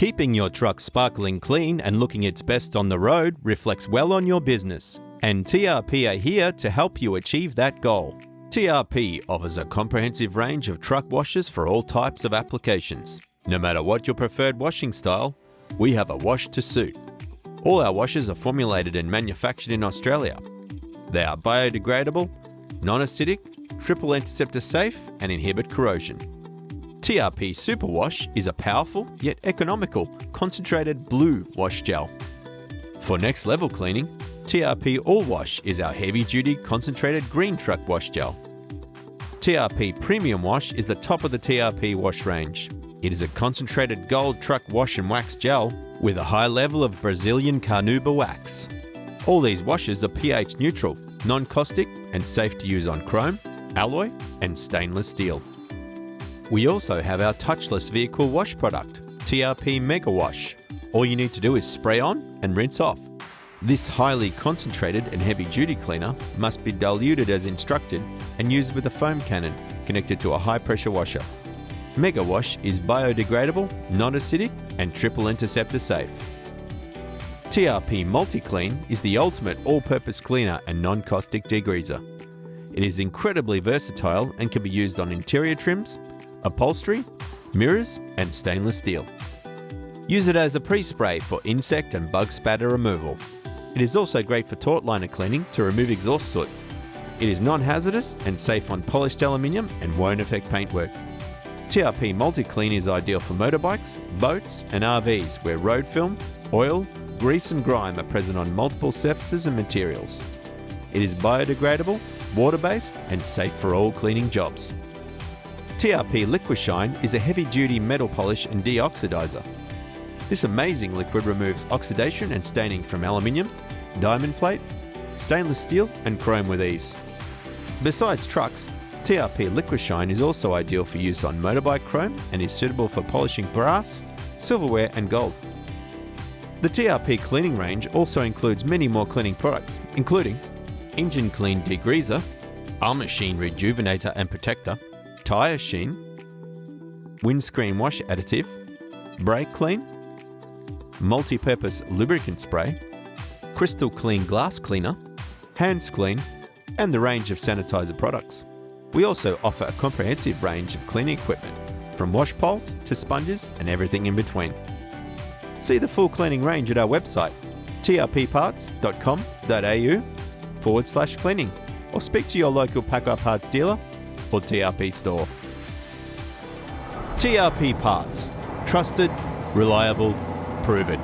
Keeping your truck sparkling clean and looking its best on the road reflects well on your business, and TRP are here to help you achieve that goal. TRP offers a comprehensive range of truck washes for all types of applications. No matter what your preferred washing style, we have a wash to suit. All our washes are formulated and manufactured in Australia. They are biodegradable, non-acidic, triple interceptor safe, and inhibit corrosion. TRP Super Wash is a powerful yet economical concentrated blue wash gel. For next level cleaning, TRP All Wash is our heavy-duty concentrated green truck wash gel. TRP Premium Wash is the top of the TRP wash range. It is a concentrated gold truck wash and wax gel with a high level of Brazilian carnauba wax. All these washes are pH neutral, non-caustic, and safe to use on chrome, alloy, and stainless steel. We also have our Touchless vehicle wash product, TRP Mega Wash. All you need to do is spray on and rinse off. This highly concentrated and heavy-duty cleaner must be diluted as instructed and used with a foam cannon connected to a high-pressure washer. Mega Wash is biodegradable, non-acidic, and triple interceptor safe. TRP Multi-Clean is the ultimate all-purpose cleaner and non-caustic degreaser. It is incredibly versatile and can be used on interior trims, upholstery, mirrors, and stainless steel. Use it as a pre-spray for insect and bug spatter removal. It is also great for taut liner cleaning to remove exhaust soot. It is non-hazardous and safe on polished aluminium and won't affect paintwork. TRP Multi-Clean is ideal for motorbikes, boats, and RVs where road film, oil, grease and grime are present on multiple surfaces and materials. It is biodegradable, water-based, and safe for all cleaning jobs. TRP Liquishine is a heavy-duty metal polish and deoxidizer. This amazing liquid removes oxidation and staining from aluminium, diamond plate, stainless steel, and chrome with ease. Besides trucks, TRP Liquishine is also ideal for use on motorbike chrome and is suitable for polishing brass, silverware, and gold. The TRP Cleaning Range also includes many more cleaning products, including Engine Clean Degreaser, Armor Sheen Rejuvenator and Protector, Tire Sheen, Windscreen Wash Additive, Brake Clean, Multi-Purpose Lubricant Spray, Crystal Clean Glass Cleaner, Hands Clean, and the range of sanitizer products. We also offer a comprehensive range of cleaning equipment, from wash poles to sponges and everything in between. See the full cleaning range at our website, trpparts.com.au/cleaning, or speak to your local PACCAR parts dealer or TRP store. TRP Parts. Trusted, reliable, proven.